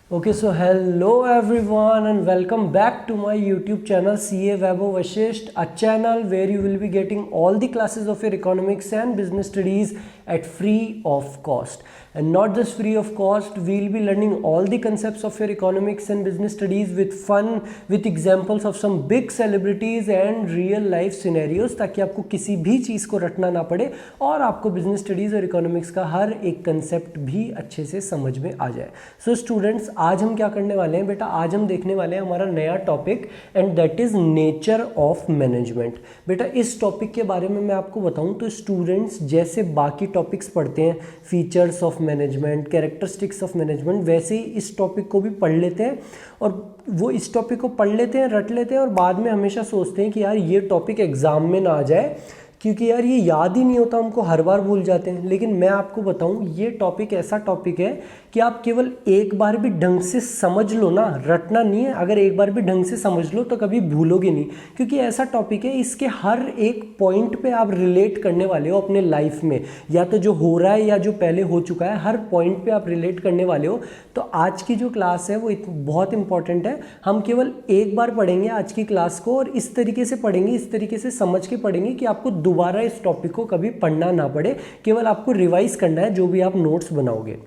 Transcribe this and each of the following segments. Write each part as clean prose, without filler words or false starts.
Okay, so hello everyone and welcome back to my YouTube channel CA Vaibhav Vashisht, a channel where you will be getting all the classes of your economics and business studies at free of cost. And not just free of cost, we will be learning all the concepts of your economics and business studies with fun, with examples of some big celebrities and real life scenarios, ताकि आपको किसी भी चीज़ को रटना ना पड़े और आपको बिजनेस स्टडीज़ और इकोनॉमिक्स का हर एक कंसेप्ट भी अच्छे से समझ में आ जाए। सो स्टूडेंट्स, आज हम क्या करने वाले हैं बेटा, आज हम देखने वाले हैं हमारा नया topic and that is nature of management. बेटा इस टॉपिक के बारे में मैं आपको बताऊं तो स्टूडेंट्स जैसे बाकी टॉपिक्स पढ़ते हैं, features of management, characteristics of management, वैसे ही इस टॉपिक को भी पढ़ लेते हैं और वो इस टॉपिक को पढ़ लेते हैं, रट लेते हैं और बाद में हमेशा सोचते हैं कि यार ये टॉपिक एग्जाम में ना आ जाए क्योंकि यार ये याद ही नहीं होता, हमको हर बार भूल जाते हैं। लेकिन मैं आपको बताऊं ये टॉपिक ऐसा टॉपिक है कि आप केवल एक बार भी ढंग से समझ लो ना, रटना नहीं है, अगर एक बार भी ढंग से समझ लो तो कभी भूलोगे नहीं, क्योंकि ऐसा टॉपिक है इसके हर एक पॉइंट पे आप रिलेट करने वाले हो अपने लाइफ में, या तो जो हो रहा है या जो पहले हो चुका है, हर पॉइंट पे आप रिलेट करने वाले हो। तो आज की जो क्लास है वो बहुत इंपॉर्टेंट है। हम केवल एक बार पढ़ेंगे आज की क्लास को और इस तरीके से पढ़ेंगे, इस तरीके से समझ के पढ़ेंगे कि आपको दोबारा इस टॉपिक को कभी पढ़ना ना पड़े, केवल आपको रिवाइज करना है जो भी आप नोट्स बनाओगे।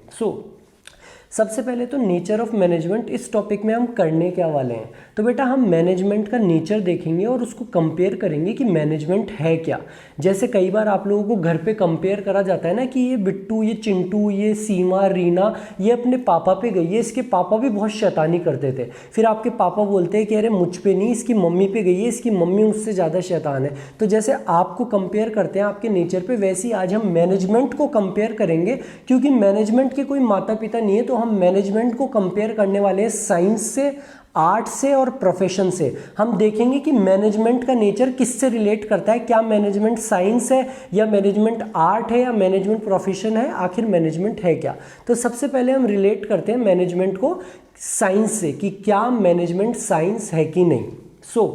सबसे पहले तो नेचर ऑफ मैनेजमेंट, इस टॉपिक में हम करने क्या वाले हैं। तो बेटा हम मैनेजमेंट का नेचर देखेंगे और उसको कंपेयर करेंगे कि मैनेजमेंट है क्या। जैसे कई बार आप लोगों को घर पे कंपेयर करा जाता है ना कि ये बिट्टू, ये चिंटू, ये सीमा, रीना, ये अपने पापा पे गई है, इसके पापा भी बहुत शैतानी करते थे। फिर आपके पापा बोलते हैं कि अरे मुझ पे नहीं, इसकी मम्मी पे गई है, इसकी मम्मी उससे ज़्यादा शैतान है। तो जैसे आपको कंपेयर करते हैं आपके नेचर पे, वैसे ही आज हम मैनेजमेंट को कंपेयर करेंगे, क्योंकि मैनेजमेंट के कोई माता पिता नहीं है। तो हम मैनेजमेंट को कंपेयर करने वाले हैं साइंस से, आर्ट से और प्रोफेशन से। हम देखेंगे कि मैनेजमेंट का नेचर किससे रिलेट करता है, क्या मैनेजमेंट साइंस है या मैनेजमेंट आर्ट है या मैनेजमेंट प्रोफेशन है, आखिर मैनेजमेंट है क्या। तो सबसे पहले हम रिलेट करते हैं मैनेजमेंट को साइंस से कि क्या मैनेजमेंट साइंस है कि नहीं।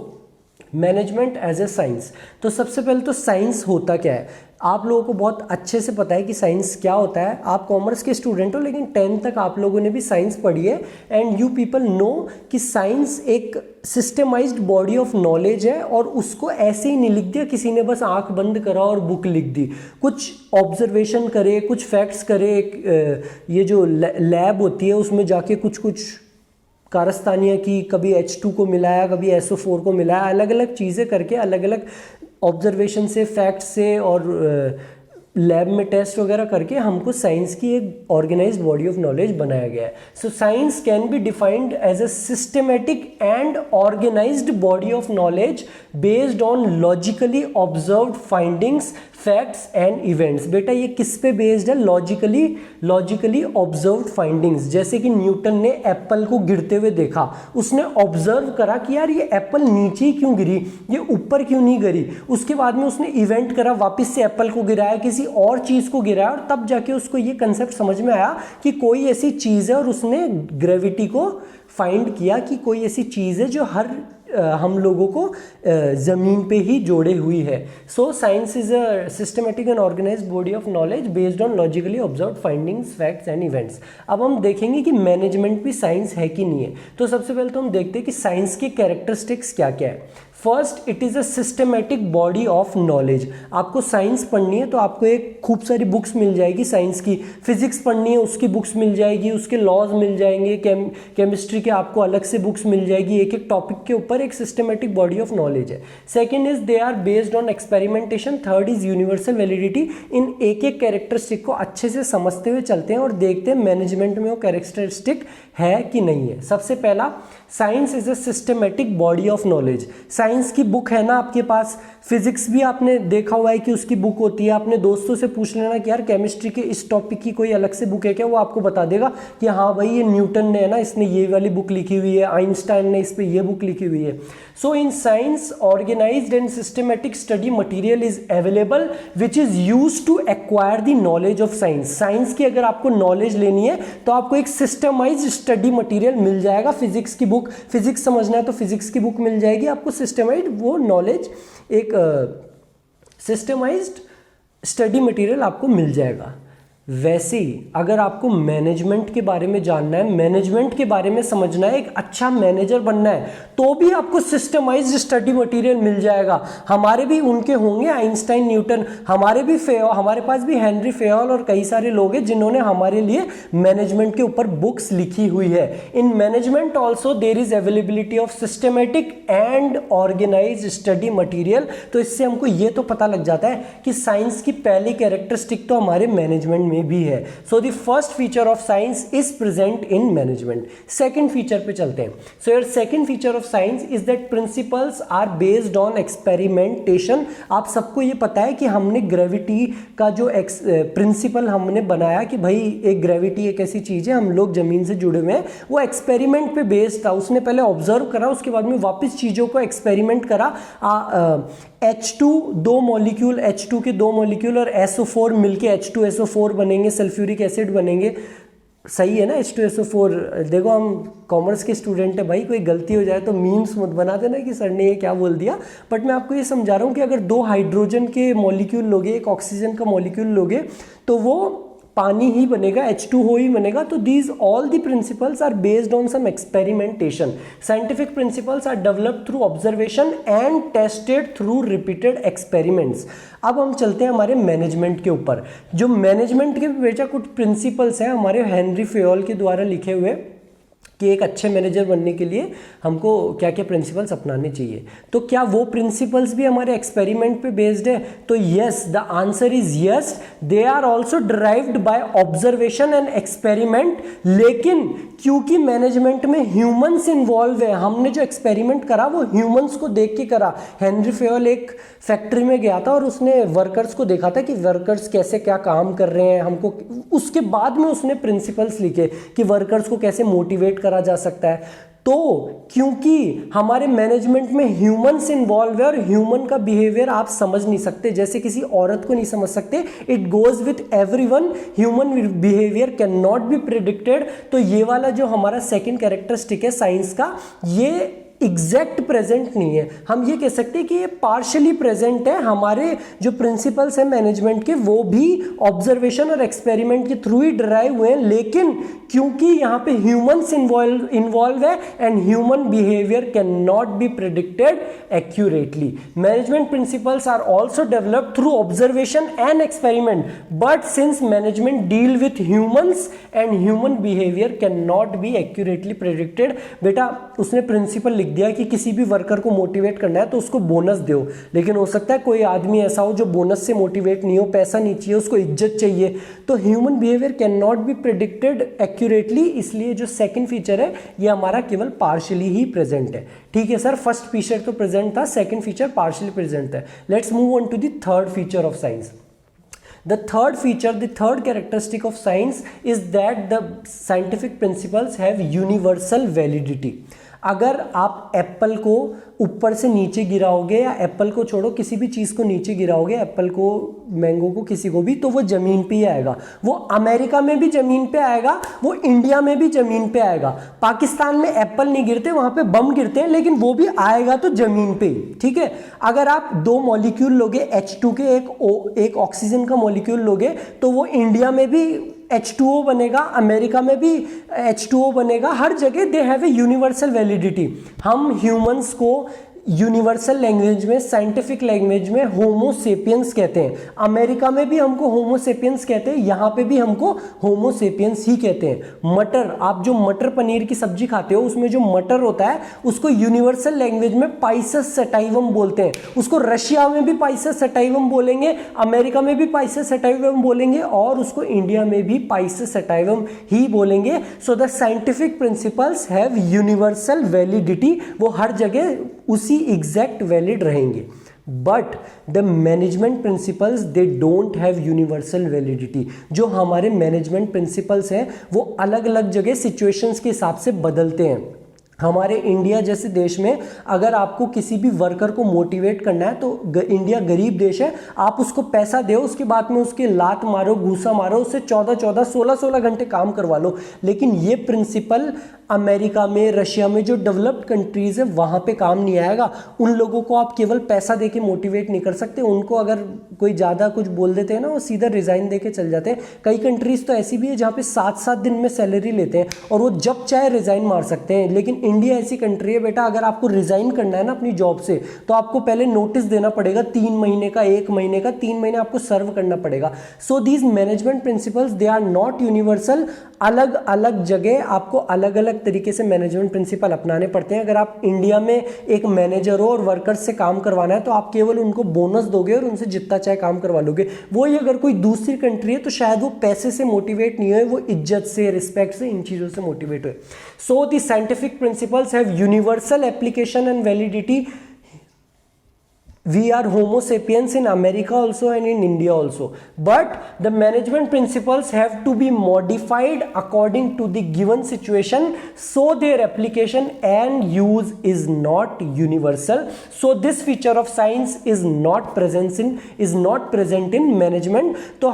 मैनेजमेंट एज ए साइंस, तो सबसे पहले तो साइंस होता क्या है। आप लोगों को बहुत अच्छे से पता है कि साइंस क्या होता है। आप कॉमर्स के स्टूडेंट हो लेकिन 10th तक आप लोगों ने भी साइंस पढ़ी है एंड यू पीपल नो कि साइंस एक सिस्टमाइज्ड बॉडी ऑफ नॉलेज है और उसको ऐसे ही नहीं लिख दिया किसी ने, बस आंख बंद करा और बुक लिख दी। कुछ ऑब्जर्वेशन करे, कुछ फैक्ट्स करे, ये जो लैब होती है उसमें जाके कुछ कारस्तानियाँ की, कभी H2 को मिलाया, कभी SO4 को मिलाया, अलग अलग चीज़ें करके, अलग अलग ऑब्जर्वेशन से, फैक्ट से और लैब में टेस्ट वगैरह करके हमको साइंस की एक ऑर्गेनाइज्ड बॉडी ऑफ नॉलेज बनाया गया है। So science can be defined as a systematic and organised body of knowledge based on logically observed findings, facts and events. बेटा ये किस पे बेस्ड है, लॉजिकली ऑब्जर्व्ड फाइंडिंग्स। जैसे कि न्यूटन ने एप्पल को गिरते हुए देखा, उसने ऑब्जर्व करा कि यार ये एप्पल नीचे क्यों गिरी, ये ऊपर क्यों नहीं गिरी। उसके बाद में उसने इवेंट करा, वापस से एप्पल को गिराया, किसी और चीज को गिराया और तब जाके उसको ये कंसेप्ट समझ में आया कि कोई ऐसी चीज है और उसने ग्रेविटी को फाइंड किया कि कोई ऐसी चीज है जो हम लोगों को ज़मीन पे ही जोड़े हुई है। So science is a systematic and organised body of knowledge based on logically observed findings, facts and events. अब हम देखेंगे कि मैनेजमेंट भी साइंस है कि नहीं है। तो सबसे पहले तो हम देखते हैं कि साइंस की कैरेक्टरिस्टिक्स क्या क्या है। First, it is a systematic body of knowledge. आपको साइंस पढ़नी है तो आपको एक खूब सारी बुक्स मिल जाएगी साइंस की। फिजिक्स पढ़नी है उसकी बुक्स मिल जाएगी, उसके लॉज मिल जाएंगे, केमिस्ट्री के आपको अलग से बुक्स मिल जाएगी। एक एक टॉपिक के ऊपर एक सिस्टमेटिक बॉडी ऑफ नॉलेज है। Second is they are based on experimentation. Third is universal validity. इन एक एक कैरेक्टरिस्टिक को अच्छे से समझते हुए चलते हैं और देखते हैं मैनेजमेंट में वो कैरेक्टरिस्टिक है कि नहीं है। सबसे पहला, science is a systematic body of knowledge. Science की बुक है ना आपके पास, फिजिक्स भी आपने देखा हुआ है कि उसकी बुक होती है। अपने दोस्तों से पूछ लेना कि यार केमिस्ट्री के इस टॉपिक की कोई अलग से बुक है क्या, वो आपको बता देगा कि हाँ भाई ये न्यूटन ने है ना, इसने ये वाली बुक लिखी हुई है, आइंस्टाइन ने इस पे ये बुक लिखी हुई है। So in science organised and systematic study material is available which is used to acquire the knowledge of science. Science की अगर आपको नॉलेज लेनी है तो आपको एक सिस्टमाइज्ड स्टडी मटेरियल मिल जाएगा। फिजिक्स की बुक, फिजिक्स समझना है तो फिजिक्स की बुक मिल जाएगी आपको, सिस्टमाइज्ड वो नॉलेज, एक सिस्टमाइज्ड स्टडी मटेरियल आपको मिल जाएगा। वैसे ही अगर आपको मैनेजमेंट के बारे में जानना है, मैनेजमेंट के बारे में समझना है, एक अच्छा मैनेजर बनना है, तो भी आपको सिस्टमाइज्ड स्टडी मटेरियल मिल जाएगा। हमारे भी उनके होंगे, आइंस्टाइन, न्यूटन, हमारे पास भी हेनरी फेयोल और कई सारे लोग हैं जिन्होंने हमारे लिए मैनेजमेंट के ऊपर बुक्स लिखी हुई है। In management also there is availability of systematic and organised study material. तो इससे हमको ये तो पता लग जाता है कि साइंस की पहली कैरेक्टरिस्टिक तो हमारे मैनेजमेंट में भी है। So the first feature of science is present in management. Second feature पे चलते हैं। So your second feature of science is that principles are based on experimentation. आप सबको ये पता है कि हमने ग्रेविटी का जो प्रिंसिपल हमने बनाया कि भाई एक ग्रेविटी एक ऐसी चीज है, हम लोग जमीन से जुड़े हुए हैं, वो एक्सपेरिमेंट पे बेस्ड था। उसने पहले ऑब्जर्व करा, उसके बाद में वापस चीजों को एक्सपेरिमेंट करा। H2 दो मॉलिक्यूल, H2 के दो मॉलिक्यूल और SO4 मिलके H2SO4 बनेंगे, सल्फ्यूरिक एसिड बनेंगे। सही है ना? H2SO4। देखो हम कॉमर्स के स्टूडेंट है भाई, कोई गलती हो जाए तो मीम्स मत बना देना कि सर ने ये क्या बोल दिया। बट मैं आपको ये समझा रहा हूँ कि अगर दो हाइड्रोजन के मॉलिक्यूल लोगे, एक ऑक्सीजन का मॉलिक्यूल लोगे, तो वो पानी ही बनेगा, H2O ही बनेगा। तो these all the principles are based on some experimentation. Scientific principles are developed through observation and tested through repeated experiments. अब हम चलते हैं हमारे मैनेजमेंट के ऊपर। जो मैनेजमेंट के बेचा कुछ प्रिंसिपल्स हैं हमारे हेनरी फेयोल के द्वारा लिखे हुए कि एक अच्छे मैनेजर बनने के लिए हमको क्या क्या प्रिंसिपल्स अपनाने चाहिए। तो क्या वो प्रिंसिपल्स भी हमारे एक्सपेरिमेंट पे बेस्ड है? तो yes, the answer is yes, they are also derived by observation and experiment. लेकिन क्योंकि मैनेजमेंट में ह्यूमंस इन्वॉल्व है, हमने जो एक्सपेरिमेंट करा वो ह्यूमंस को देख के करा। हेनरी फेयोल एक फैक्ट्री में गया था और उसने वर्कर्स को देखा था कि वर्कर्स कैसे क्या काम कर रहे हैं, हमको उसके बाद में उसने प्रिंसिपल्स लिखे कि वर्कर्स को कैसे मोटिवेट करा जा सकता है। तो क्योंकि हमारे मैनेजमेंट में ह्यूमंस इन्वॉल्व है और ह्यूमन का बिहेवियर आप समझ नहीं सकते, जैसे किसी औरत को नहीं समझ सकते, it goes with everyone, human behaviour can not be predicted. तो ये वाला जो हमारा सेकंड कैरेक्टरिस्टिक है साइंस का, ये एग्जैक्ट प्रेजेंट नहीं है। हम ये कह सकते हैं कि ये पार्शियली प्रेजेंट है। हमारे जो प्रिंसिपल्स हैं मैनेजमेंट के वो भी ऑब्जर्वेशन और एक्सपेरिमेंट के थ्रू ही डिराइव हुए हैं, लेकिन क्योंकि यहाँ पे ह्यूमंस इन्वॉल्व है and human behaviour can not be predicted accurately. Management principles are also developed through observation and experiment, but since management deal with humans and human behaviour can not be accurately predicted. बेटा उसने principal लिख दिया कि किसी भी worker को motivate करना है तो उसको बोनस दो, लेकिन हो सकता है कोई आदमी ऐसा हो जो बोनस से मोटिवेट नहीं हो, पैसा नहीं चाहिए, उसको इज्जत चाहिए। तो human behaviour can not B predicted accurately, इसलिए जो सेकंड फीचर है ये हमारा केवल पार्शियली ही प्रेजेंट है। ठीक है सर, फर्स्ट फीचर तो प्रेजेंट था, सेकंड फीचर पार्शियली प्रेजेंट है। Let's move on to the third feature of science. The third feature, the third characteristic of science is that the scientific principles have universal validity. अगर आप Apple को ऊपर से नीचे गिराओगे या Apple को छोड़ो किसी भी चीज़ को नीचे गिराओगे, एप्पल को, मैंगो को, किसी को भी, तो वो ज़मीन पे ही आएगा। वो अमेरिका में भी ज़मीन पे आएगा, वो इंडिया में भी ज़मीन पे आएगा। पाकिस्तान में एप्पल नहीं गिरते, वहाँ पे बम गिरते हैं, लेकिन वो भी आएगा तो ज़मीन पे ही। ठीक है, अगर आप दो मॉलिक्यूल लोगे H2 के, एक ऑक्सीजन का मॉलिक्यूल लोगे, तो वो इंडिया में भी H2O बनेगा, अमेरिका में भी H2O बनेगा, हर जगह they have a universal validity. हम ह्यूमंस को यूनिवर्सल लैंग्वेज में, साइंटिफिक लैंग्वेज में होमो सेपियंस कहते हैं। अमेरिका में भी हमको होमो सेपियंस कहते हैं, यहाँ पे भी हमको होमो सेपियंस ही कहते हैं। मटर, आप जो मटर पनीर की सब्जी खाते हो उसमें जो मटर होता है उसको यूनिवर्सल लैंग्वेज में पाइसस सटाइवम बोलते हैं। उसको रशिया में भी पाइसस सटाइवम बोलेंगे, अमेरिका में भी पाइसस सटाइवम बोलेंगे और उसको इंडिया में भी पाइसस सटाइवम ही बोलेंगे। So the scientific principles have universal validity, वो हर जगह उसी एग्जैक्ट वैलिड रहेंगे। But the management principles they don't have universal validity. जो हमारे मैनेजमेंट प्रिंसिपल्स हैं वो अलग अलग जगह सिचुएशंस के हिसाब से बदलते हैं। हमारे इंडिया जैसे देश में अगर आपको किसी भी वर्कर को मोटिवेट करना है तो इंडिया गरीब देश है, आप उसको पैसा दो, उसके बाद में उसके लात मारो, घूसा मारो, उससे 14-14, 16-16 घंटे काम करवा लो। लेकिन ये प्रिंसिपल अमेरिका में, रशिया में, जो डेवलप्ड कंट्रीज है वहाँ पे काम नहीं आएगा। उन लोगों को आप केवल पैसा देके मोटिवेट नहीं कर सकते, उनको अगर कोई ज़्यादा कुछ बोल देते हैं ना, वो सीधा रिज़ाइन देके चल जाते हैं। कई कंट्रीज तो ऐसी भी है जहाँ पे 7-7 दिन में सैलरी लेते हैं और वो जब चाहे रिज़ाइन मार सकते हैं। लेकिन इंडिया ऐसी कंट्री है बेटा, अगर आपको रिज़ाइन करना है ना अपनी जॉब से, तो आपको पहले नोटिस देना पड़ेगा 3 महीने का, 1 महीने का, 3 महीने आपको सर्व करना पड़ेगा। So these management principles they are not universal. अलग अलग जगह आपको अलग अलग तरीके से मैनेजमेंट प्रिंसिपल अपनाने पड़ते हैं। अगर आप इंडिया में एक मैनेजर हो और वर्कर्स से काम करवाना है तो आप केवल उनको बोनस दोगे और उनसे जितना चाहे काम करवा लोगे। वही अगर कोई दूसरी कंट्री है तो शायद वो पैसे से मोटिवेट नहीं हुए, वो इज्जत से, रिस्पेक्ट से, इन चीज़ों से मोटिवेट हुए। So the scientific principles have universal application and validity. We are Homo sapiens in America also and in India also, but the management principles have to be modified according to the given situation, so their application and use is not universal. So this feature of science is not present in management. तो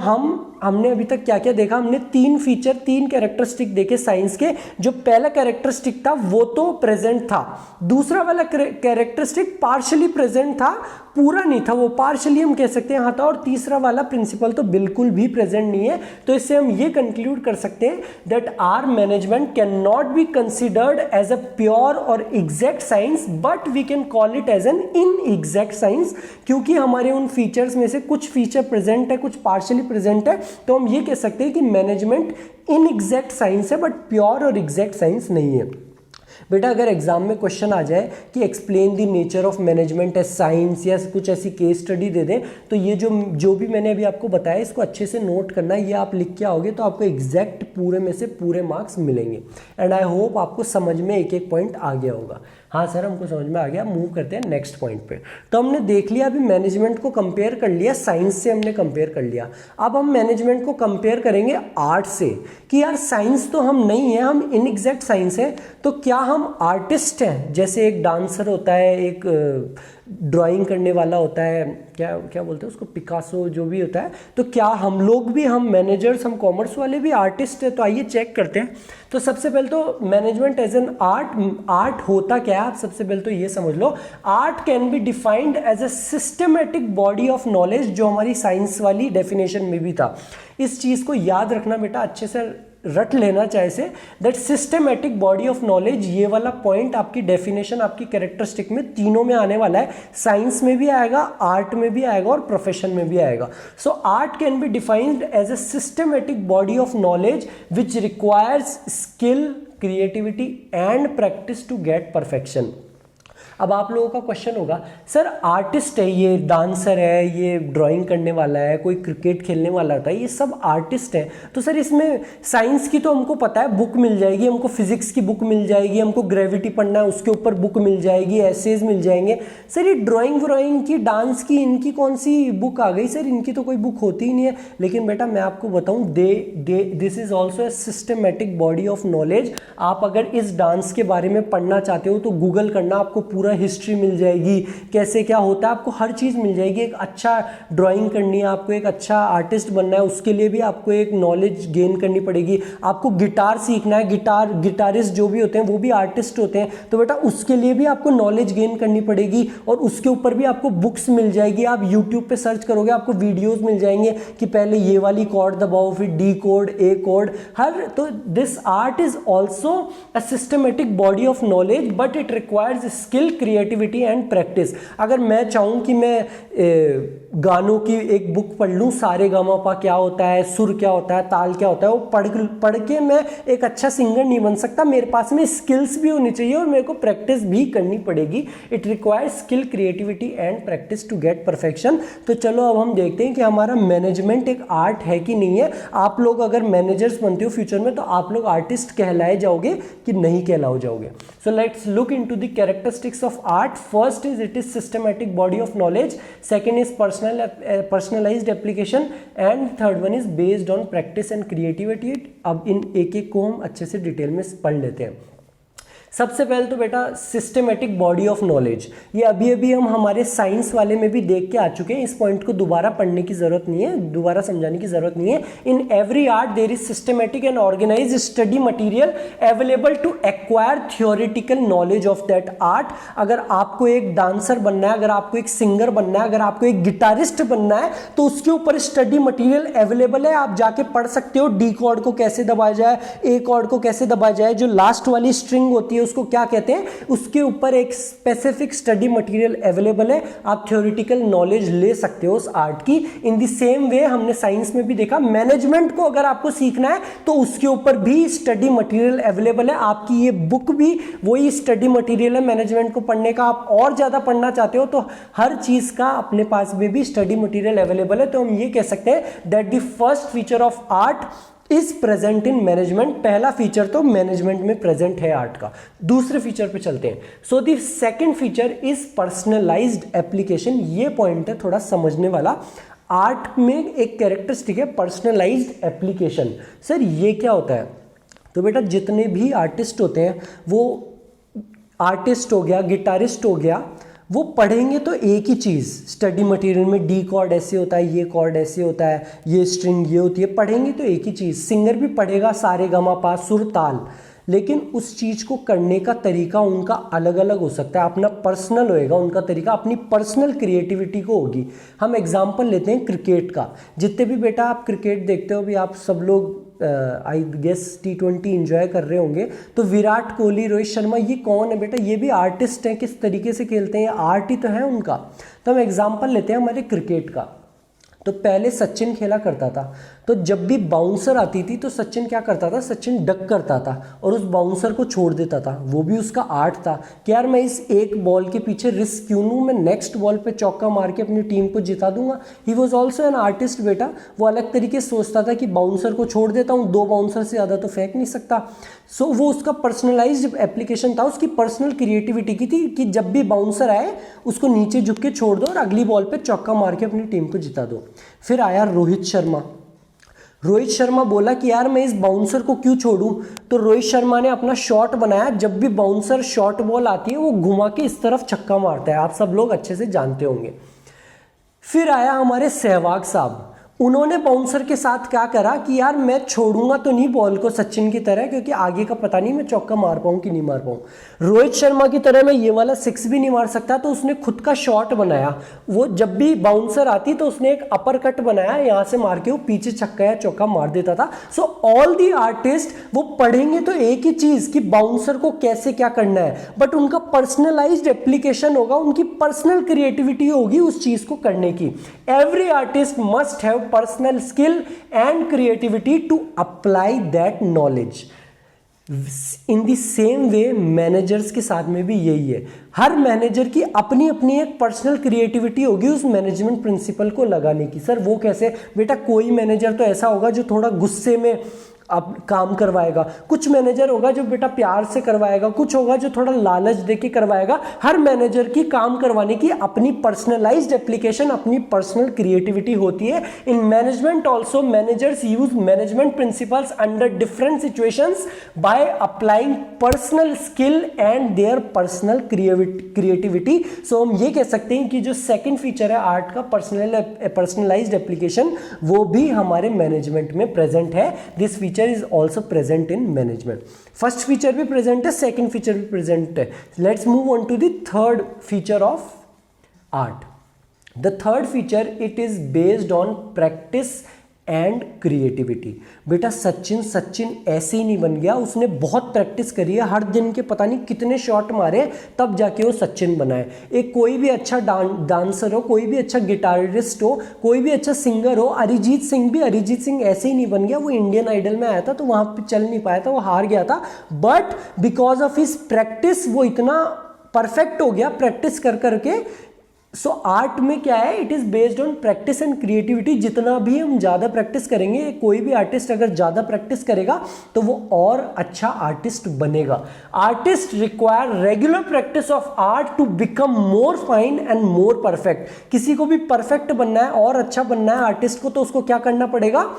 हमने अभी तक क्या क्या देखा, हमने 3 feature, 3 characteristic देखे science के। जो पहला कैरेक्टरिस्टिक था वो तो प्रेजेंट था, दूसरा वाला कैरेक्टरिस्टिक पार्शियली प्रेजेंट था, पूरा नहीं था, वो पार्शियली हम कह सकते हैं हाँ था, और तीसरा वाला प्रिंसिपल तो बिल्कुल भी प्रेजेंट नहीं है। तो इससे हम ये कंक्लूड कर सकते हैं that our management can not be considered as a pure और exact science, but we can call it as an inexact science, क्योंकि हमारे उन फीचर्स में से कुछ फीचर प्रेजेंट है, कुछ पार्शियली प्रेजेंट है। तो हम ये कह सकते हैं कि मैनेजमेंट इनएग्जैक्ट साइंस है, बट प्योर और एग्जैक्ट साइंस नहीं है। बेटा अगर एग्जाम में क्वेश्चन आ जाए कि explain the nature of management as science या कुछ ऐसी केस स्टडी दे दें, तो ये जो भी मैंने अभी आपको बताया इसको अच्छे से नोट करना। ये आप लिख के आओगे तो आपको एग्जैक्ट पूरे में से पूरे मार्क्स मिलेंगे। एंड आई होप आपको समझ में एक एक पॉइंट आ गया होगा। हाँ सर हमको समझ में आ गया। मूव करते हैं नेक्स्ट पॉइंट पे। तो हमने देख लिया, अभी मैनेजमेंट को कंपेयर कर लिया, साइंस से हमने कंपेयर कर लिया। अब हम मैनेजमेंट को कंपेयर करेंगे आर्ट से, कि यार साइंस तो हम नहीं है, हम इनएग्जैक्ट साइंस है, तो क्या हम आर्टिस्ट हैं? जैसे एक डांसर होता है, एक ड्राइंग करने वाला होता है, क्या क्या बोलते हैं उसको, पिकासो जो भी होता है, तो क्या हम लोग भी, हम मैनेजर्स, हम कॉमर्स वाले भी आर्टिस्ट है? तो आइए चेक करते हैं। तो सबसे पहले तो मैनेजमेंट एज एन आर्ट होता क्या है, आप सबसे पहले तो ये समझ लो। Art can be defined as a systematic body of knowledge, जो हमारी साइंस वाली डेफिनेशन में भी था। इस चीज़ को याद रखना बेटा, अच्छे से रट लेना चाहे से, that systematic body of knowledge, ये वाला पॉइंट आपकी डेफिनेशन, आपकी कैरेक्टरिस्टिक में तीनों में आने वाला है। साइंस में भी आएगा, आर्ट में भी आएगा और प्रोफेशन में भी आएगा। So art can be defined as a systematic body of knowledge which requires skill, creativity and practice to get perfection. अब आप लोगों का क्वेश्चन होगा, सर आर्टिस्ट है, ये डांसर है, ये ड्राइंग करने वाला है, कोई क्रिकेट खेलने वाला होता है, ये सब आर्टिस्ट हैं, तो सर इसमें साइंस की तो हमको पता है, बुक मिल जाएगी हमको, फिजिक्स की बुक मिल जाएगी हमको, ग्रेविटी पढ़ना है उसके ऊपर बुक मिल जाएगी, एसेज मिल जाएंगे। सर ये ड्राइंग व्राइंग की, डांस की, इनकी कौन सी बुक आ गई? सर इनकी तो कोई बुक होती ही नहीं है। लेकिन बेटा मैं आपको बताऊं, this is also a systematic body of knowledge. आप अगर इस डांस के बारे में पढ़ना चाहते हो तो गूगल करना, आपको पूरा हिस्ट्री मिल जाएगी, कैसे क्या होता है, आपको हर चीज़ मिल जाएगी। एक अच्छा ड्राइंग करनी है, आपको एक अच्छा आर्टिस्ट बनना है, उसके लिए भी आपको एक नॉलेज गेन करनी पड़ेगी। आपको गिटार सीखना है, गिटारिस्ट जो भी होते हैं वो भी आर्टिस्ट होते हैं, तो बेटा उसके लिए भी आपको नॉलेज गेन करनी पड़ेगी और उसके ऊपर भी आपको बुक्स मिल जाएगी। आप यूट्यूब पे सर्च करोगे, आपको वीडियोज़ मिल जाएंगे कि पहले ये वाली कॉर्ड दबाओ, फिर डी कोड, ए कोड, हर। तो this art is also a systematic body of knowledge, but it requires skill, creativity and practice. अगर मैं चाहूँ कि मैं गानों की एक बुक पढ़ लूँ, सारे गामा पा क्या होता है, सुर क्या होता है, ताल क्या होता है, वो पढ़ के मैं एक अच्छा सिंगर नहीं बन सकता। मेरे पास में स्किल्स भी होनी चाहिए और मेरे को प्रैक्टिस भी करनी पड़ेगी। It requires skill, creativity and practice to get perfection. तो चलो अब हम देखते हैं कि हमारा मैनेजमेंट एक आर्ट है कि नहीं है। आप लोग अगर मैनेजर्स बनते हो फ्यूचर में, तो आप लोग आर्टिस्ट कहलाए जाओगे कि नहीं कहलाओ जाओगे। So let's look into the characteristics of art. First is it is systematic body of knowledge, second is personalized application and third one is based on practice and creativity। अब इन एक एक को हम अच्छे से डिटेल में पढ़ लेते हैं। सबसे पहले तो बेटा सिस्टमेटिक बॉडी ऑफ नॉलेज, ये अभी अभी हम हमारे साइंस वाले में भी देख के आ चुके हैं, इस पॉइंट को दोबारा पढ़ने की जरूरत नहीं है, दोबारा समझाने की जरूरत नहीं है। In every art there is systematic and organised study material available to acquire theoretical knowledge of that art. अगर आपको एक डांसर बनना है, अगर आपको एक सिंगर बनना है, अगर आपको एक गिटारिस्ट बनना है, तो उसके ऊपर स्टडी मटेरियल अवेलेबल है, आप जाके पढ़ सकते हो। डी कॉर्ड को कैसे दबाया जाए, ए कॉर्ड को कैसे दबाया जाए, जो लास्ट वाली स्ट्रिंग होती है उसको क्या कहते हैं, उसके ऊपर एक स्पेसिफिक स्टडी मटेरियल अवेलेबल है, आप थ्योरेटिकल नॉलेज ले सकते हो उस आर्ट की। इन द सेम वे हमने साइंस में भी देखा, मैनेजमेंट को अगर आपको सीखना है तो उसके ऊपर भी स्टडी मटेरियल अवेलेबल है। आपकी ये बुक भी वही स्टडी मटेरियल है मैनेजमेंट को पढ़ने का। आप और ज्यादा पढ़ना चाहते हो तो हर चीज का अपने पास में भी स्टडी मटेरियल अवेलेबल है। तो हम ये कह सकते हैं that the first feature of art is present in management. पहला फीचर तो मैनेजमेंट में प्रेजेंट है आर्ट का। दूसरे फीचर पे चलते हैं। So the second feature is personalised application. ये पॉइंट है थोड़ा समझने वाला। आर्ट में एक कैरेक्टरिस्टिक है पर्सनलाइज्ड एप्लीकेशन। सर ये क्या होता है? तो बेटा जितने भी आर्टिस्ट होते हैं, वो आर्टिस्ट हो गया, गिटारिस्ट हो गया, वो पढ़ेंगे तो एक ही चीज़ स्टडी मटेरियल में, डी कॉर्ड ऐसे होता है, ये कॉर्ड ऐसे होता है, ये स्ट्रिंग ये होती है, पढ़ेंगे तो एक ही चीज़। सिंगर भी पढ़ेगा सारे गमा पा सुर ताल, लेकिन उस चीज़ को करने का तरीका उनका अलग अलग हो सकता है, अपना पर्सनल होएगा उनका तरीका, अपनी पर्सनल क्रिएटिविटी को होगी। हम एग्जांपल लेते हैं क्रिकेट का। जितने भी बेटा आप क्रिकेट देखते हो, भी आप सब लोग आई गेस T20 एंजॉय कर रहे होंगे, तो विराट कोहली, रोहित शर्मा, ये कौन है बेटा? ये भी आर्टिस्ट हैं। किस तरीके से खेलते हैं, आर्ट ही तो है उनका। तो हम एग्जांपल लेते हैं हमारे क्रिकेट का। तो पहले सचिन खेला करता था, तो जब भी बाउंसर आती थी तो सचिन क्या करता था, सचिन डक करता था और उस बाउंसर को छोड़ देता था। वो भी उसका आर्ट था कि यार मैं इस एक बॉल के पीछे रिस्क क्यों लूँ, मैं नेक्स्ट बॉल पे चौका मार के अपनी टीम को जिता दूंगा। He was also an artist बेटा। वो अलग तरीके से सोचता था कि बाउंसर को छोड़ देता हूँ, 2 बाउंसर से ज़्यादा तो फेंक नहीं सकता। सो वो उसका पर्सनलाइज्ड एप्लीकेशन था, उसकी पर्सनल क्रिएटिविटी की थी कि जब भी बाउंसर आए उसको नीचे झुक के छोड़ दो और अगली बॉल पे चौका मार के अपनी टीम को जिता दो। फिर आया रोहित शर्मा। रोहित शर्मा बोला कि यार मैं इस बाउंसर को क्यों छोड़ूं, तो रोहित शर्मा ने अपना शॉट बनाया। जब भी बाउंसर शॉट बॉल आती है वो घुमा के इस तरफ छक्का मारता है, आप सब लोग अच्छे से जानते होंगे। फिर आया हमारे सहवाग साहब। उन्होंने बाउंसर के साथ क्या करा कि यार मैं छोड़ूंगा तो नहीं बॉल को सचिन की तरह, क्योंकि आगे का पता नहीं मैं चौका मार पाऊं कि नहीं मार पाऊं। रोहित शर्मा की तरह मैं ये वाला 6 भी नहीं मार सकता, तो उसने खुद का शॉट बनाया। वो जब भी बाउंसर आती तो उसने एक अपर कट बनाया, यहाँ से मार के वो पीछे छक्का या चौका मार देता था। सो ऑल दी आर्टिस्ट वो पढ़ेंगे तो एक ही चीज कि बाउंसर को कैसे क्या करना है, बट उनका पर्सनलाइज्ड एप्लीकेशन होगा, उनकी पर्सनल क्रिएटिविटी होगी उस चीज को करने की। Every artist must have personal skill and creativity to apply that knowledge. In the same way managers के साथ में भी यही है। हर मैनेजर की अपनी अपनी एक पर्सनल क्रिएटिविटी होगी उस मैनेजमेंट प्रिंसिपल को लगाने की। सर वो कैसे? बेटा कोई मैनेजर तो ऐसा होगा जो थोड़ा गुस्से में अब काम करवाएगा, कुछ मैनेजर होगा जो बेटा प्यार से करवाएगा, कुछ होगा जो थोड़ा लालच देके करवाएगा। हर मैनेजर की काम करवाने की अपनी पर्सनलाइज्ड एप्लीकेशन, अपनी पर्सनल क्रिएटिविटी होती है। In management also managers use management principles under different situations by applying personal skill and their personal creativity. So हम ये कह सकते हैं कि जो सेकंड फीचर है आर्ट का, पर्सनलाइज्ड एप्लीकेशन, वो भी हमारे मैनेजमेंट में प्रेजेंट है। This feature is also present in management. First feature भी present है, second feature भी present है. Let's move on to the third feature of art. The third feature, it is based on practice and creativity. बेटा सचिन ऐसे ही नहीं बन गया, उसने बहुत प्रैक्टिस करी है, हर दिन के पता नहीं कितने शॉट मारे तब जाके वो सचिन बना है। एक कोई भी अच्छा डांसर हो, कोई भी अच्छा गिटारिस्ट हो, कोई भी अच्छा सिंगर हो, अरिजीत सिंह ऐसे ही नहीं बन गया। वो इंडियन आइडल में आया था तो वहाँ पे चल नहीं पाया था, वो हार गया था, but because of his practice वो इतना परफेक्ट हो गया प्रैक्टिस कर करके। सो आर्ट में क्या है, it is based on practice and creativity. जितना भी हम ज़्यादा प्रैक्टिस करेंगे, कोई भी आर्टिस्ट अगर ज़्यादा प्रैक्टिस करेगा तो वो और अच्छा आर्टिस्ट बनेगा। Artist require regular practice of art to become more fine and more perfect. किसी को भी परफेक्ट बनना है और अच्छा बनना है आर्टिस्ट को, तो उसको क्या करना पड़ेगा?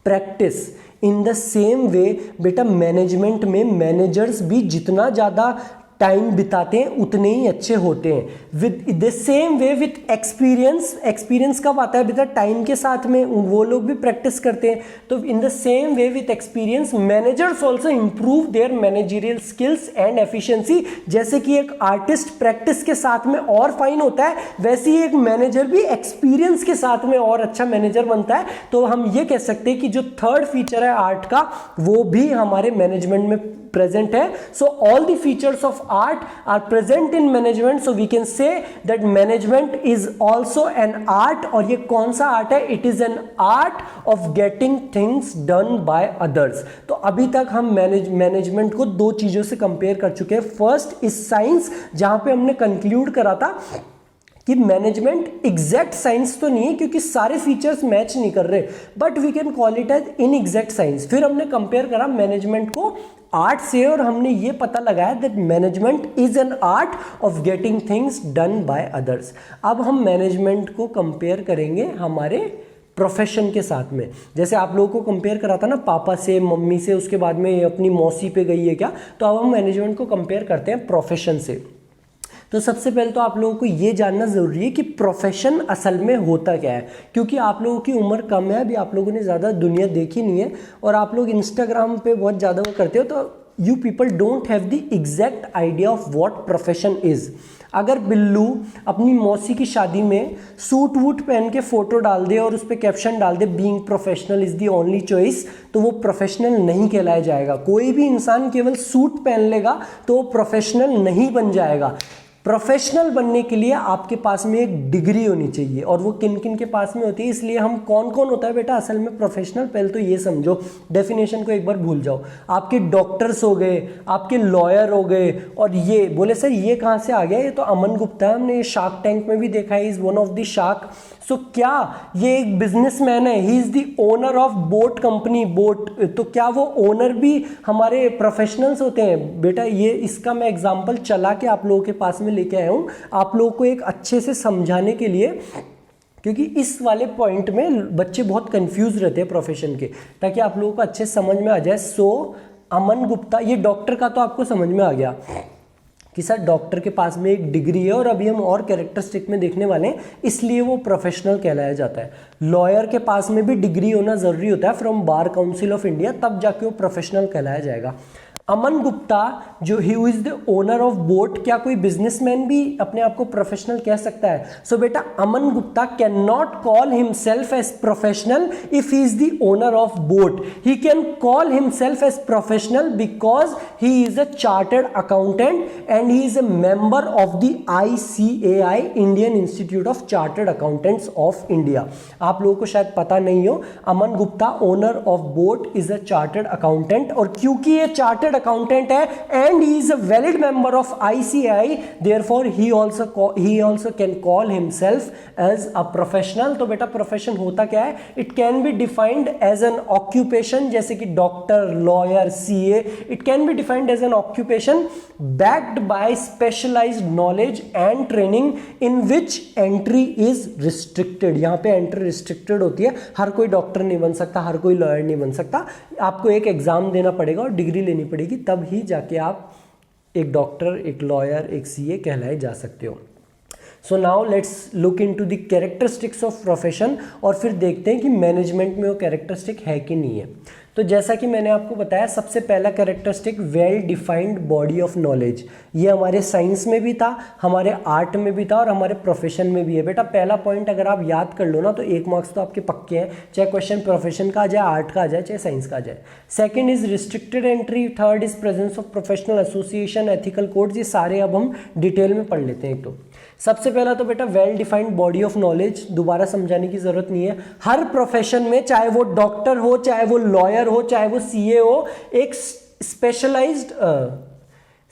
प्रैक्टिस। इन द सेम वे बेटा मैनेजमेंट में मैनेजर्स भी जितना ज़्यादा टाइम बिताते हैं उतने ही अच्छे होते हैं। With the same way with experience, experience कब आता है बेटा? टाइम के साथ में वो लोग भी प्रैक्टिस करते हैं। तो इन the same way with experience managers also improve there managerial skills and efficiency. जैसे कि एक आर्टिस्ट प्रैक्टिस के साथ में और फाइन होता है, वैसे ही एक मैनेजर भी एक्सपीरियंस के साथ में और अच्छा मैनेजर बनता है। तो हम ये कह सकते हैं कि जो थर्ड फीचर है आर्ट का वो भी हमारे मैनेजमेंट में present है। So all the features of art are present in management, so we can say that management is also an art। और ये कौन सा आर्ट है? It is an art of getting things done by others। तो अभी तक हम management को दो चीजों से कंपेयर कर चुके हैं। फर्स्ट इज साइंस, जहां पे हमने कंक्लूड करा था कि मैनेजमेंट एग्जैक्ट साइंस तो नहीं है क्योंकि सारे फीचर्स मैच नहीं कर रहे, but we can call it as an exact science. फिर हमने कंपेयर करा मैनेजमेंट को आर्ट से और हमने ये पता लगाया that management is an art of getting things done by others. अब हम मैनेजमेंट को कंपेयर करेंगे हमारे प्रोफेशन के साथ में। जैसे आप लोगों को कंपेयर करा था ना पापा से, मम्मी से, उसके बाद में अपनी मौसी पे गई है क्या, तो अब हम मैनेजमेंट को कंपेयर करते हैं प्रोफेशन से। तो सबसे पहले तो आप लोगों को ये जानना ज़रूरी है कि प्रोफेशन असल में होता क्या है, क्योंकि आप लोगों की उम्र कम है, अभी आप लोगों ने ज़्यादा दुनिया देखी नहीं है और आप लोग इंस्टाग्राम पे बहुत ज़्यादा वो करते हो, तो you people don't have the exact idea of what profession is. अगर बिल्लू अपनी मौसी की शादी में सूट वूट पहन के फोटो डाल दे और उस पर कैप्शन डाल they being professional is the only choice, तो वो प्रोफेशनल नहीं कहलाया जाएगा। कोई भी इंसान केवल सूट पहन लेगा तो वो प्रोफेशनल नहीं बन जाएगा। प्रोफेशनल बनने के लिए आपके पास में एक डिग्री होनी चाहिए, और वो किन किन के पास में होती है। इसलिए हम कौन कौन होता है बेटा असल में प्रोफेशनल, पहले तो ये समझो, डेफिनेशन को एक बार भूल जाओ। आपके डॉक्टर्स हो गए, आपके लॉयर हो गए, और ये बोले सर ये कहाँ से आ गया, ये तो अमन गुप्ता है, हमने ये शार्क टैंक में भी देखा है, is one of the shark. So क्या ये एक बिजनेसमैन है, he is the owner of boat company, boat, तो क्या वो ओनर भी हमारे प्रोफेशनल्स होते हैं बेटा? ये इसका मैं एग्जांपल चला के आप लोगों के पास में लेके आया हूं आप लोगों को एक अच्छे से समझाने के लिए, क्योंकि इस वाले पॉइंट में बच्चे बहुत कंफ्यूज रहते हैं प्रोफेशन के, ताकि आप लोगों को अच्छे समझ में आ जाए। सो अमन गुप्ता, ये डॉक्टर का तो आपको समझ में आ गया कि सर डॉक्टर के पास में एक डिग्री है, और अभी हम और कैरेक्टरिस्टिक में देखने वाले हैं, इसलिए वो प्रोफेशनल कहलाया जाता है। लॉयर के पास में भी डिग्री होना जरूरी होता है from bar council of India, तब जाके वो प्रोफेशनल कहलाया जाएगा। अमन गुप्ता जो ही is the owner of boat, क्या कोई बिजनेसमैन भी अपने आप को प्रोफेशनल कह सकता है? सो बेटा Aman Gupta can not call himself as professional if he is the owner of boat. He can call himself as professional because he is a chartered accountant and he is a member of the ICAI, Indian Institute of Chartered Accountants of India. आप लोगों को शायद पता नहीं हो, Aman Gupta owner of boat is a chartered accountant, और क्योंकि ये चार्टर्ड अकाउंटेंट है and he is a valid member of ICAI, therefore he also can call himself as a professional. तो बेटा प्रोफेशन होता क्या है? It can be defined as an occupation, जैसे कि doctor, lawyer, CA। It can be defined as an occupation backed by specialized knowledge and training in which entry is restricted। यहाँ पे entry restricted होती है, हर कोई डॉक्टर नहीं बन सकता, हर कोई लॉयर नहीं बन सकता। आपको एक एग्जाम देना पड़ेगा और डिग्री लेनी पड़ेगी, तब ही जाके आप एक डॉक्टर, एक लॉयर, एक CA कहलाए जा सकते हो। सो now let's look into the characteristics of profession, और फिर देखते हैं कि मैनेजमेंट में वो कैरेक्टरिस्टिक है कि नहीं है। तो जैसा कि मैंने आपको बताया, सबसे पहला characteristic well defined body of knowledge. ये हमारे साइंस में भी था, हमारे आर्ट में भी था, और हमारे प्रोफेशन में भी है। बेटा पहला पॉइंट अगर आप याद कर लो ना तो 1 मार्क्स तो आपके पक्के हैं, चाहे क्वेश्चन प्रोफेशन का आ जाए, आर्ट का आ जाए, चाहे साइंस का आ जाए। Second is restricted entry, third is presence of professional association, ethical codes. ये सारे अब हम डिटेल में पढ़ लेते हैं। तो सबसे पहला तो बेटा well defined body of knowledge, दोबारा समझाने की जरूरत नहीं है। हर प्रोफेशन में, चाहे वो डॉक्टर हो, चाहे वो लॉयर हो, चाहे वो CA हो, एक specialised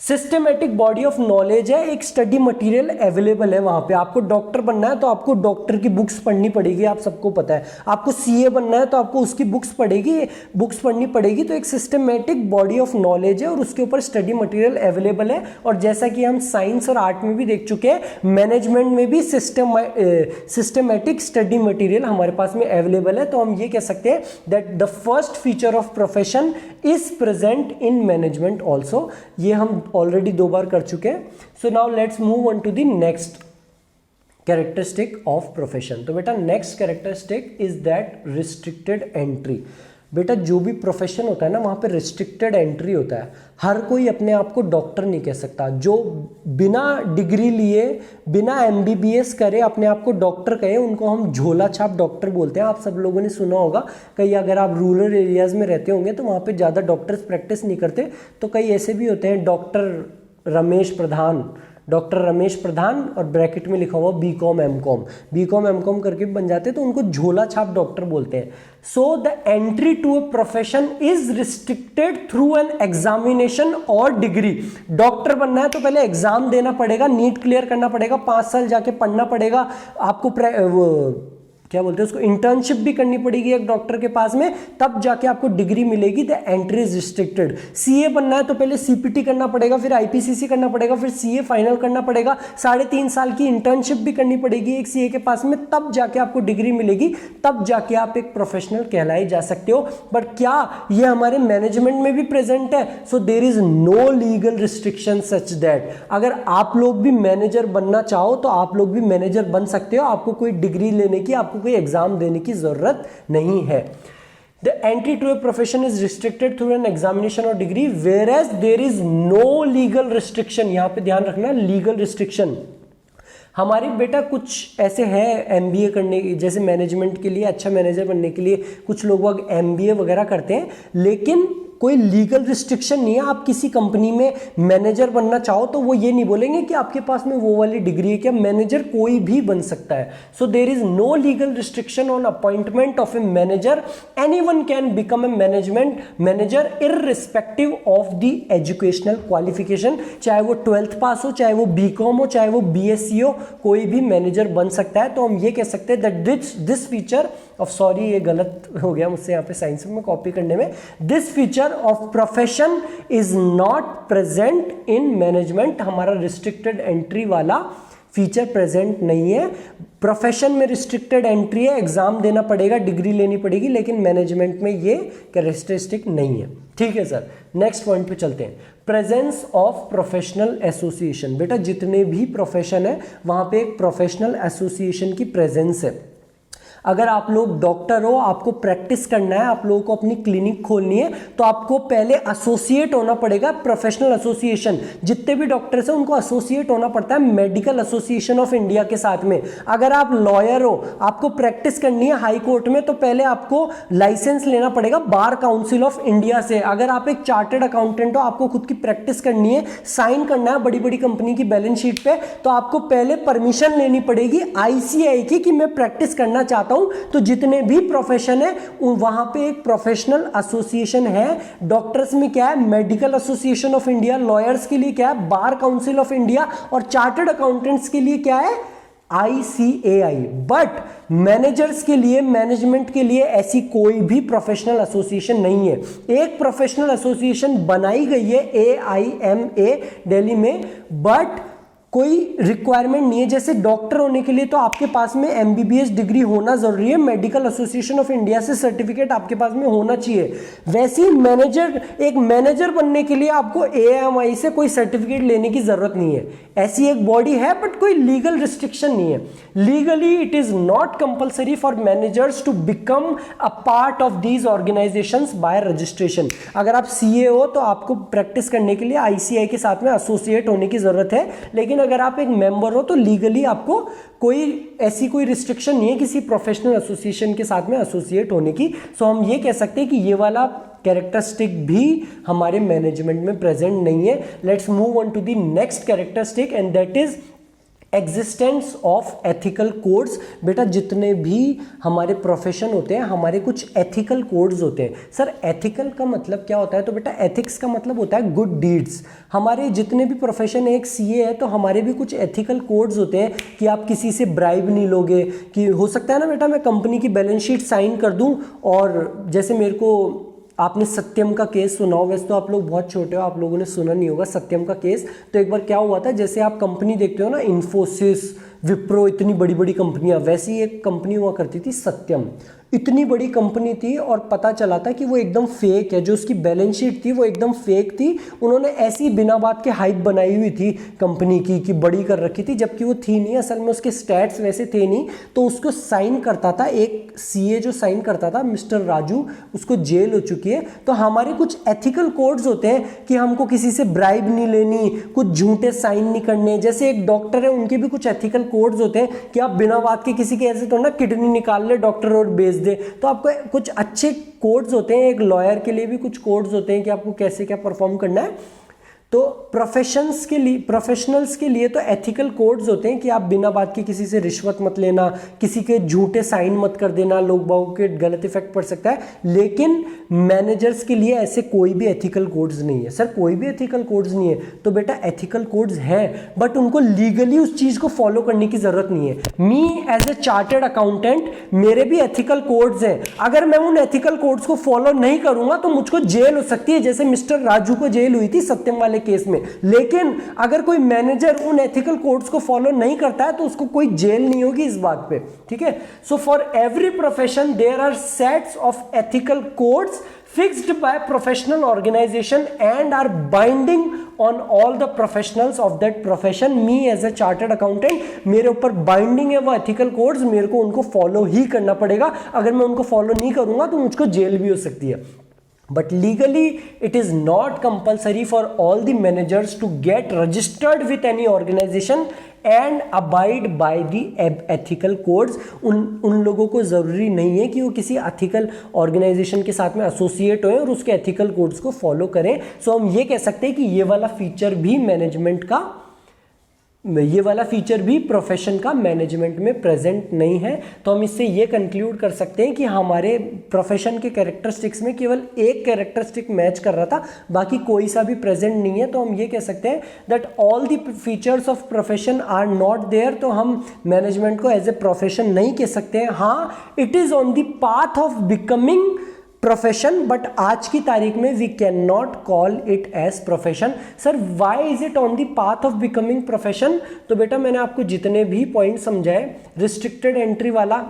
systematic body of knowledge है, एक स्टडी मटेरियल अवेलेबल है वहां पे। आपको डॉक्टर बनना है तो आपको डॉक्टर की बुक्स पढ़नी पड़ेगी, आप सबको पता है। आपको सीए बनना है तो आपको उसकी बुक्स पढ़नी पड़ेगी। तो एक सिस्टमेटिक बॉडी ऑफ नॉलेज है और उसके ऊपर स्टडी मटेरियल अवेलेबल है। और जैसा कि हम साइंस और आर्ट में भी देख चुके हैं, मैनेजमेंट में भी सिस्टमेटिक स्टडी मटेरियल हमारे पास में अवेलेबल है। तो हम ये कह सकते हैं that the first feature of profession is present in management also. ये हम ऑलरेडी 2 बार कर चुके हैं। So now let's move on to the next characteristic of profession. तो बेटा next characteristic is that restricted entry. बेटा जो भी प्रोफेशन होता है ना, वहाँ पे रिस्ट्रिक्टेड एंट्री होता है। हर कोई अपने आप को डॉक्टर नहीं कह सकता। जो बिना डिग्री लिए, बिना एमबीबीएस करे अपने आप को डॉक्टर कहे, उनको हम झोला छाप डॉक्टर बोलते हैं। आप सब लोगों ने सुना होगा, कई अगर आप रूरल एरियाज़ में रहते होंगे तो वहाँ पे ज़्यादा डॉक्टर्स प्रैक्टिस नहीं करते। तो कई ऐसे भी होते हैं, डॉक्टर रमेश प्रधान और ब्रैकेट में लिखा हुआ बीकॉम एमकॉम करके भी बन जाते हैं, तो उनको झोला छाप डॉक्टर बोलते हैं। So the entry to a profession is restricted through an examination और डिग्री। डॉक्टर बनना है तो पहले एग्जाम देना पड़ेगा, नीट क्लियर करना पड़ेगा, 5 साल जाके पढ़ना पड़ेगा आपको, क्या बोलते हैं उसको, इंटर्नशिप भी करनी पड़ेगी एक डॉक्टर के पास में, तब जाके आपको डिग्री मिलेगी। The entry is restricted. CA बनना है तो पहले सीपीटी करना पड़ेगा, फिर आईपीसीसी करना पड़ेगा, फिर सीए फाइनल करना पड़ेगा, 3.5 साल की इंटर्नशिप भी करनी पड़ेगी एक सीए के पास में, तब जाके आपको डिग्री मिलेगी, तब जाके आप एक प्रोफेशनल कहलाए जा सकते हो। बट क्या ये हमारे मैनेजमेंट में भी प्रेजेंट है? So there is no legal restriction such that अगर आप लोग भी मैनेजर बनना चाहो तो आप लोग भी मैनेजर बन सकते हो। आपको कोई डिग्री लेने की, आपको कोई एग्जाम देने की जरूरत नहीं है। The entry to a profession is restricted through an examination or degree, whereas there is no legal restriction। यहां पे ध्यान रखना, लीगल रिस्ट्रिक्शन हमारी बेटा कुछ ऐसे हैं एमबीए करने, जैसे मैनेजमेंट के लिए, अच्छा मैनेजर बनने के लिए कुछ लोग एमबीए वगैरह करते हैं, लेकिन कोई लीगल रिस्ट्रिक्शन नहीं है। आप किसी कंपनी में मैनेजर बनना चाहो तो वो ये नहीं बोलेंगे कि आपके पास में वो वाली डिग्री है। क्या मैनेजर कोई भी बन सकता है। So there is no legal restriction on appointment of a manager. Anyone can become a manager irrespective of the educational qualification. चाहे वो 12th पास हो, चाहे वो बीकॉम हो, चाहे वो बीएससी हो, कोई भी मैनेजर बन सकता है। तो हम ये कह सकते हैं that this feature of, sorry ये गलत हो गया मुझसे यहाँ पे साइंस में कॉपी करने में, this feature of profession is not present in management. हमारा रिस्ट्रिक्टेड एंट्री वाला फीचर प्रेजेंट नहीं है। प्रोफेशन में रिस्ट्रिक्टेड एंट्री है, एग्जाम देना पड़ेगा, डिग्री लेनी पड़ेगी, लेकिन मैनेजमेंट में ये कैरेक्टरिस्टिक नहीं है। ठीक है सर, नेक्स्ट पॉइंट पे चलते हैं। Presence of professional association. बेटा जितने भी प्रोफेशन है वहां पे एक प्रोफेशनल एसोसिएशन की प्रेजेंस है। अगर आप लोग डॉक्टर हो, आपको प्रैक्टिस करना है, आप लोगों को अपनी क्लिनिक खोलनी है, तो आपको पहले एसोसिएट होना पड़ेगा प्रोफेशनल एसोसिएशन। जितने भी डॉक्टर्स हैं उनको एसोसिएट होना पड़ता है मेडिकल एसोसिएशन ऑफ इंडिया के साथ में। अगर आप लॉयर हो, आपको प्रैक्टिस करनी है हाई कोर्ट में, तो पहले आपको लाइसेंस लेना पड़ेगा बार काउंसिल ऑफ इंडिया से। अगर आप एक चार्टर्ड अकाउंटेंट हो, आपको खुद की प्रैक्टिस करनी है, साइन करना है बड़ी बड़ी कंपनी की बैलेंस शीट पे, तो आपको पहले परमिशन लेनी पड़ेगी आईसीआई की कि मैं प्रैक्टिस करना चाहता हूं। तो जितने भी प्रोफेशन है वहां पे एक प्रोफेशनल एसोसिएशन है। डॉक्टर्स में क्या है, medical association of India, lawyers के लिए क्या है, बार काउंसिल ऑफ इंडिया, और चार्टर्ड अकाउंटेंट्स के लिए क्या है, ICAI। बट मैनेजर्स के लिए, मैनेजमेंट के लिए ऐसी कोई भी प्रोफेशनल एसोसिएशन नहीं है। एक प्रोफेशनल एसोसिएशन बनाई गई है AIMA दिल्ली में, बट कोई रिक्वायरमेंट नहीं है। जैसे डॉक्टर होने के लिए तो आपके पास में MBBS डिग्री होना जरूरी है, मेडिकल एसोसिएशन ऑफ इंडिया से सर्टिफिकेट आपके पास में होना चाहिए। वैसे ही एक मैनेजर बनने के लिए आपको AIMI से कोई सर्टिफिकेट लेने की जरूरत नहीं है। ऐसी एक बॉडी है, बट कोई लीगल रिस्ट्रिक्शन नहीं है। Legally it is not compulsory for managers to become a part of these organisations by registration. अगर आप CA हो तो आपको प्रैक्टिस करने के लिए ICAI के साथ में एसोसिएट होने की जरूरत है, लेकिन अगर आप एक मेंबर हो तो लीगली आपको कोई रिस्ट्रिक्शन नहीं है किसी प्रोफेशनल एसोसिएशन के साथ में एसोसिएट होने की। सो हम ये कह सकते हैं कि ये वाला कैरेक्टरिस्टिक भी हमारे मैनेजमेंट में प्रेजेंट नहीं है। Let's move on to the next characteristic and that is existence of ethical codes. बेटा जितने भी हमारे प्रोफेशन होते हैं हमारे कुछ एथिकल कोड्स होते हैं। सर एथिकल का मतलब क्या होता है? तो बेटा एथिक्स का मतलब होता है गुड डीड्स। हमारे जितने भी प्रोफेशन है, एक सीए है तो हमारे भी कुछ एथिकल कोड्स होते हैं कि आप किसी से ब्राइब नहीं लोगे, कि हो सकता है ना बेटा मैं कंपनी की बैलेंस शीट साइन कर दूं और जैसे मेरे को, आपने सत्यम का केस सुना हो, वैसे तो आप लोग बहुत छोटे हो, आप लोगों ने सुना नहीं होगा सत्यम का केस। तो एक बार क्या हुआ था, जैसे आप कंपनी देखते हो ना, इन्फोसिस, विप्रो, इतनी बड़ी बड़ी कंपनियां, वैसी एक कंपनी हुआ करती थी सत्यम। इतनी बड़ी कंपनी थी और पता चला था कि वो एकदम फेक है, जो उसकी बैलेंस शीट थी वो एकदम फेक थी। उन्होंने ऐसी बिना बात के हाइप बनाई हुई थी कंपनी की कि बड़ी कर रखी थी, जबकि वो थी नहीं, असल में उसके स्टैट्स वैसे थे नहीं। तो उसको साइन करता था एक सीए, जो साइन करता था मिस्टर राजू, उसको जेल हो चुकी है। तो हमारे कुछ एथिकल कोड्स होते हैं कि हमको किसी से ब्राइब नहीं लेनी, कुछ झूठे साइन नहीं करने। जैसे एक डॉक्टर है, उनके भी कुछ एथिकल कोड्स होते हैं कि आप बिना बात के किसी के ऐसे तो ना किडनी निकाल ले डॉक्टर और बेच दे। तो आपको कुछ अच्छे कोड्स होते हैं। एक लॉयर के लिए भी कुछ कोड्स होते हैं कि आपको कैसे क्या परफॉर्म करना है। तो प्रोफेशनल्स के लिए तो एथिकल कोड्स होते हैं कि आप बिना बात के किसी से रिश्वत मत लेना, किसी के झूठे साइन मत कर देना, लोग बागों के गलत इफेक्ट पड़ सकता है। लेकिन मैनेजर्स के लिए ऐसे कोई भी एथिकल कोड्स नहीं है। सर कोई भी एथिकल कोड्स नहीं है? तो बेटा एथिकल कोड्स हैं, बट उनको लीगली उस चीज को फॉलो करने की जरूरत नहीं है। Me as a chartered accountant, मेरे भी एथिकल कोड्स हैं। अगर मैं उन एथिकल कोड्स को फॉलो नहीं करूंगा तो मुझको जेल हो सकती है, जैसे मिस्टर राजू को जेल हुई थी सत्यम वाले केस में। लेकिन अगर कोई मैनेजर उन एथिकल कोड्स को फॉलो नहीं करता है तो उसको कोई जेल नहीं होगी इस बात पे, ठीक है। So for every profession there are sets of ethical codes fixed by professional organization and are binding on all the professionals of that profession. Me as a chartered accountant, मेरे ऊपर बाइंडिंग है वो एथिकल कोड्स, मेरे को उनको follow ही करना पड़ेगा। अगर मैं उनको फॉलो नहीं करूंगा तो मुझको जेल भी हो सकती है। But legally, it is not compulsory for all the managers to get registered with any organization and abide by the ethical codes. उन लोगों को ज़रूरी नहीं है कि वो किसी एथिकल ऑर्गेनाइजेशन के साथ में एसोसिएट हों और उसके एथिकल कोड्स को फॉलो करें। सो हम ये कह सकते हैं कि ये वाला फीचर भी मैनेजमेंट का, ये वाला फीचर भी प्रोफेशन का मैनेजमेंट में प्रेजेंट नहीं है। तो हम इससे ये कंक्लूड कर सकते हैं कि हमारे प्रोफेशन के कैरेक्टरिस्टिक्स में केवल एक कैरेक्टरिस्टिक मैच कर रहा था, बाकी कोई सा भी प्रेजेंट नहीं है। तो हम ये कह सकते हैं that all the features of profession are not there. तो हम मैनेजमेंट को एज ए प्रोफेशन नहीं कह सकते हैं। हाँ, it is on the path of becoming profession, but आज की तारीख में we can not call it as profession. Sir why is it on the path of becoming profession? तो बेटा मैंने आपको जितने भी पॉइंट समझाए, रिस्ट्रिक्टेड एंट्री वाला,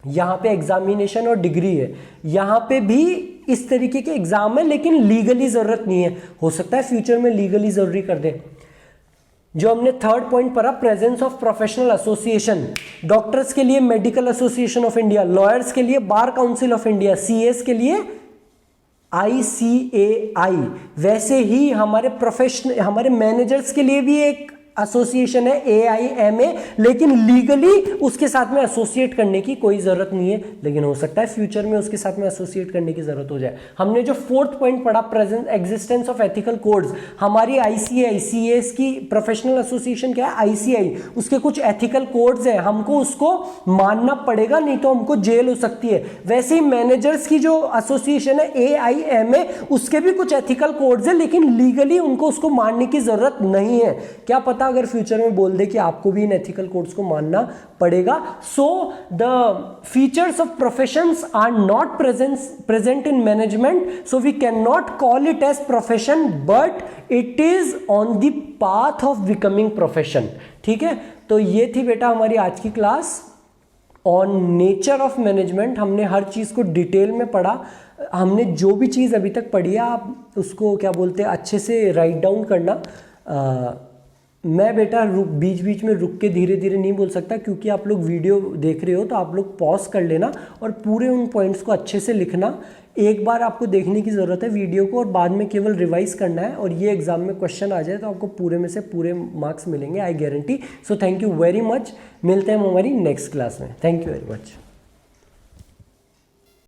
यहाँ पे एग्जामिनेशन और डिग्री है, यहाँ पे भी इस तरीके के एग्जाम है, लेकिन लीगली जरूरत नहीं है। हो सकता है फ्यूचर में लीगली जरूरी कर दे। जो हमने थर्ड पॉइंट पढ़ा, presence of professional association, doctors के लिए medical association of India, lawyers के लिए bar council of India, CS के लिए ICAI। वैसे ही हमारे मैनेजर्स के लिए भी एक एसोसिएशन है AIMA, लेकिन लीगली उसके साथ में एसोसिएट करने की कोई जरूरत नहीं है, लेकिन हो सकता है फ्यूचर में उसके साथ में एसोसिएट करने की जरूरत हो जाए। हमने जो फोर्थ पॉइंट पढ़ा, present existence of ethical codes, हमारी ICAI CAS की प्रोफेशनल एसोसिएशन क्या है ICAI, उसके कुछ एथिकल कोड्स हैं, हमको उसको मानना पड़ेगा, नहीं तो हमको जेल हो सकती है। वैसे ही मैनेजर्स की जो एसोसिएशन है AIMA, उसके भी कुछ एथिकल कोड्स हैं, लेकिन लीगली उनको उसको मानने की जरूरत नहीं है। क्या पता अगर फ्यूचर में बोल दे कि आपको भी इन एथिकल कोड्स को मानना पड़ेगा। So the features of professions are not present in management, so we can not call it as profession, but it is on the path of becoming profession. ठीक है, तो ये थी बेटा हमारी आज की class on nature of management. हमने हर चीज़ को डिटेल में पढ़ा। हमने जो भी चीज़ अभी तक पढ़ी है, आप उसको क्या बोलते हैं अच्छे से राइट डाउन करना। मैं बेटा बीच बीच में रुक के धीरे धीरे नहीं बोल सकता, क्योंकि आप लोग वीडियो देख रहे हो, तो आप लोग पॉज कर लेना और पूरे उन पॉइंट्स को अच्छे से लिखना। एक बार आपको देखने की ज़रूरत है वीडियो को, और बाद में केवल रिवाइज करना है, और ये एग्जाम में क्वेश्चन आ जाए तो आपको पूरे में से पूरे मार्क्स मिलेंगे, I guarantee. So thank you very much. मिलते हैं हम हमारी नेक्स्ट क्लास में। Thank you very much.